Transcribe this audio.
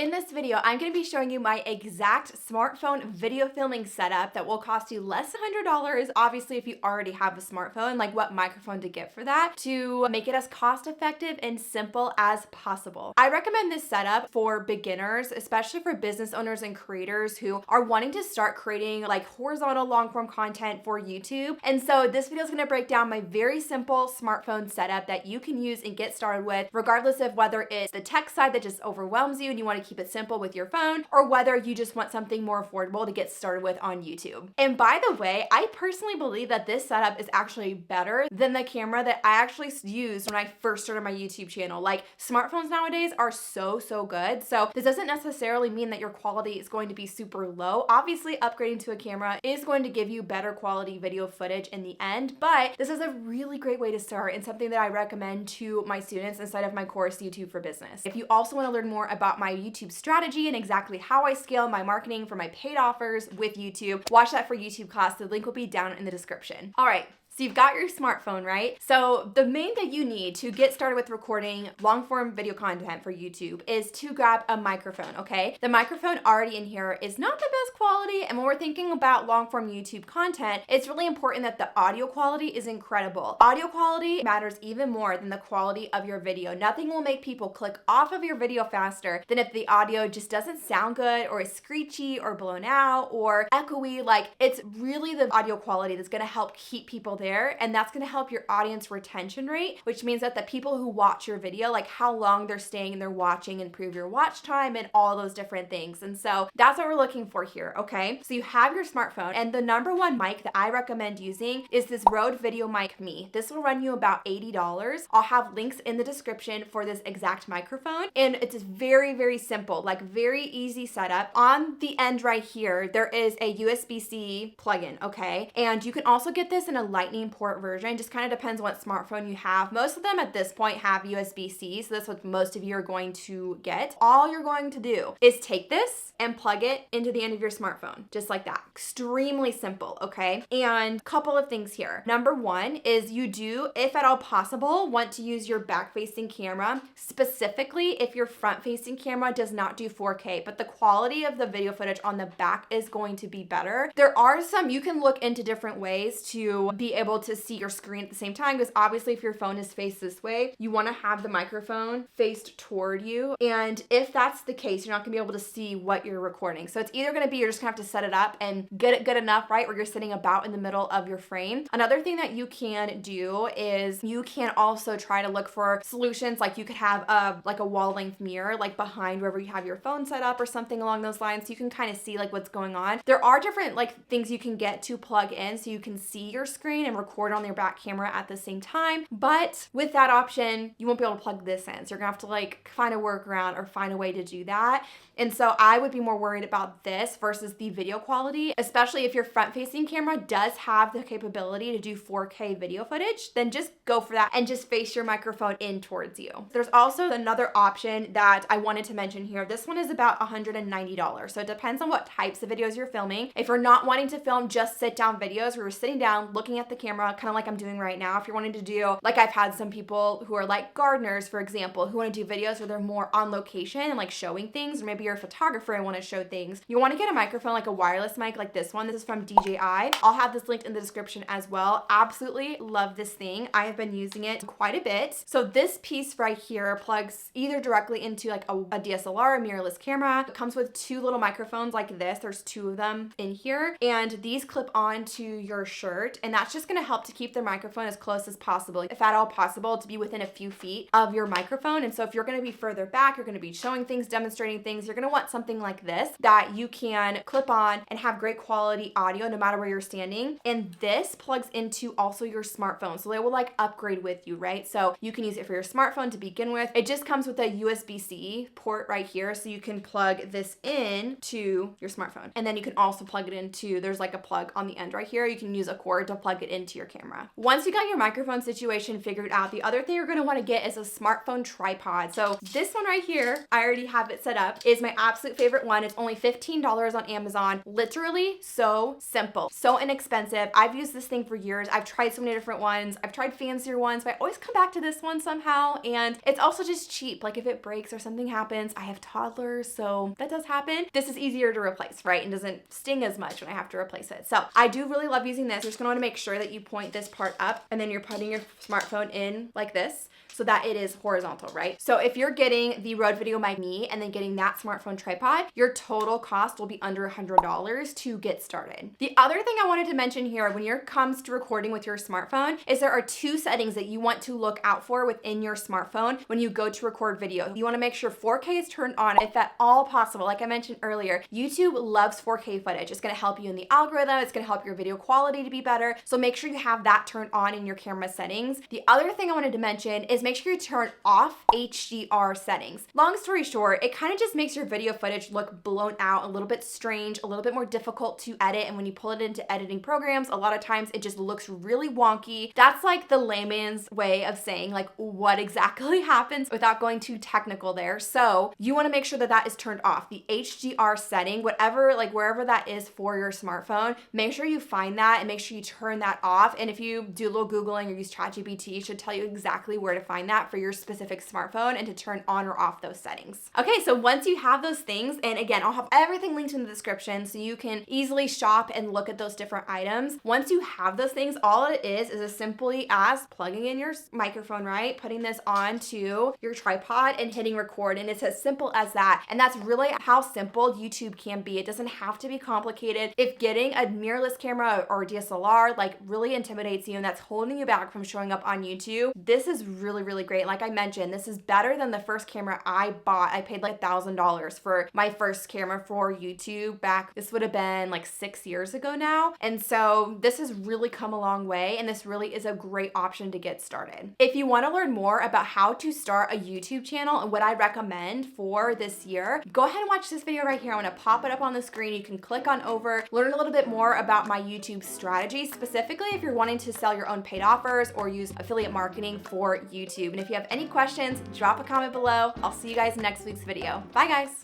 in this video, I'm going to be showing you my exact smartphone video filming setup that will cost you less than $100. Obviously, if you already have a smartphone, like what microphone to get for that to make it as cost effective and simple as possible. I recommend this setup for beginners, especially for business owners and creators who are wanting to start creating like horizontal long form content for YouTube. And so this video is going to break down my very simple smartphone setup that you can use and get started with, regardless of whether it's the tech side that just overwhelms you and you want to keep it simple with your phone, or whether you just want something more affordable to get started with on YouTube. And by the way, I personally believe that this setup is actually better than the camera that I actually used when I first started my YouTube channel. Like, smartphones nowadays are so good. So this doesn't necessarily mean that your quality is going to be super low. Obviously, upgrading to a camera is going to give you better quality video footage in the end, but this is a really great way to start and something that I recommend to my students inside of my course, YouTube for Business. If you also want to learn more about my YouTube strategy and exactly how I scale my marketing for my paid offers with YouTube, watch that for YouTube class. The link will be down in the description. All right. So you've got your smartphone, right? So the main thing you need to get started with recording long form video content for YouTube is to grab a microphone, okay? The microphone already in here is not the best quality, and when we're thinking about long form YouTube content, it's really important that the audio quality is incredible. Audio quality matters even more than the quality of your video. Nothing will make people click off of your video faster than if the audio just doesn't sound good, or is screechy or blown out or echoey. Like, it's really the audio quality that's gonna help keep people there, and that's going to help your audience retention rate, which means that the people who watch your video, like how long they're staying and they're watching, improve your watch time and all those different things. And so that's what we're looking for here, okay? So you have your smartphone, and the number one mic that I recommend using is this Rode VideoMic Me. This will run you about $80. I'll have links in the description for this exact microphone, and it's very simple, like very easy setup. On the end right here, there is a USB-C plugin, okay? And you can also get this in a Lightning port version. Just kind of depends on what smartphone you have. Most of them at this point have USB-C, so that's what most of you are going to get. All you're going to do is take this and plug it into the end of your smartphone, just like that. Extremely simple, okay? And a couple of things here. Number one is you do, if at all possible, want to use your back-facing camera, specifically if your front-facing camera does not do 4K, but the quality of the video footage on the back is going to be better. There are some, you can look into different ways to be able to see your screen at the same time, because obviously if your phone is faced this way, you want to have the microphone faced toward you. And if that's the case, you're not gonna be able to see what you're recording. So it's either gonna be, you're just gonna have to set it up and get it good enough, right, where you're sitting about in the middle of your frame. Another thing that you can do is you can also try to look for solutions, like you could have a wall length mirror like behind wherever you have your phone set up or something along those lines, so you can kind of see like what's going on. There are different like things you can get to plug in so you can see your screen and record on your back camera at the same time. But with that option, you won't be able to plug this in. So you're gonna have to like find a workaround or find a way to do that. And so I would be more worried about this versus the video quality, especially if your front-facing camera does have the capability to do 4K video footage, then just go for that and just face your microphone in towards you. There's also another option that I wanted to mention here. This one is about $190. So it depends on what types of videos you're filming. If you're not wanting to film just sit-down videos where you're sitting down, looking at the camera, kind of like I'm doing right now, if you're wanting to do, like I've had some people who are like gardeners, for example, who want to do videos where they're more on location and like showing things, or maybe you're a photographer and want to show things, you want to get a microphone, like a wireless mic like this one. This is from GDI. I'll have this linked in the description as well. Absolutely love this thing. I have been using it quite a bit. So this piece right here plugs either directly into like a DSLR, a mirrorless camera. It comes with two little microphones like this. There's two of them in here, and these clip on to your shirt, and that's just going to help to keep the microphone as close as possible, if at all possible, to be within a few feet of your microphone. And so if you're going to be further back, you're going to be showing things, demonstrating things, you're going to want something like this that you can clip on and have great quality audio no matter where you're standing. And this plugs into also your smartphone, so they will like upgrade with you, right? So you can use it for your smartphone to begin with. It just comes with a USB-C port right here, so you can plug this in to your smartphone, and then you can also plug it into, there's like a plug on the end right here, you can use a cord to plug it into your camera. Once you got your microphone situation figured out, the other thing you're gonna wanna get is a smartphone tripod. So this one right here, I already have it set up, is my absolute favorite one. It's only $15 on Amazon. Literally so simple, so inexpensive. I've used this thing for years. I've tried so many different ones. I've tried fancier ones, but I always come back to this one somehow. And it's also just cheap. Like if it breaks or something happens, I have toddlers, so that does happen. This is easier to replace, right? And doesn't sting as much when I have to replace it. So I do really love using this. You're just gonna wanna make sure that you point this part up and then you're putting your smartphone in like this, so that it is horizontal, right? So if you're getting the Rode VideoMic Me and then getting that smartphone tripod, your total cost will be under $100 to get started. The other thing I wanted to mention here when it comes to recording with your smartphone is there are two settings that you want to look out for within your smartphone when you go to record video. You wanna make sure 4K is turned on if at all possible. Like I mentioned earlier, YouTube loves 4K footage. It's gonna help you in the algorithm, it's gonna help your video quality to be better. So make sure you have that turned on in your camera settings. The other thing I wanted to mention is make sure you turn off HDR settings. Long story short, it kind of just makes your video footage look blown out, a little bit strange, a little bit more difficult to edit. And when you pull it into editing programs, a lot of times it just looks really wonky. That's like the layman's way of saying like what exactly happens without going too technical there. So you want to make sure that that is turned off. The HDR setting, whatever, like wherever that is for your smartphone, make sure you find that and make sure you turn that off. And if you do a little Googling or use ChatGPT, it should tell you exactly where to find that for your specific smartphone and to turn on or off those settings. Okay, so once you have those things, and again, I'll have everything linked in the description so you can easily shop and look at those different items. Once you have those things, all it is as simply as plugging in your microphone, right? Putting this onto your tripod and hitting record. And it's as simple as that. And that's really how simple YouTube can be. It doesn't have to be complicated. If getting a mirrorless camera or DSLR like really intimidates you and that's holding you back from showing up on YouTube, this is really, really great. Like I mentioned, this is better than the first camera I bought. I paid like $1,000 for my first camera for YouTube back, this would have been like 6 years ago now. And so this has really come a long way, and this really is a great option to get started. If you want to learn more about how to start a YouTube channel and what I recommend for this year, go ahead and watch this video right here. I'm going to pop it up on the screen. You can click on over, learn a little bit more about my YouTube strategy, specifically if you're wanting to sell your own paid offers or use affiliate marketing for YouTube. And if you have any questions, drop a comment below. I'll see you guys in next week's video. Bye guys.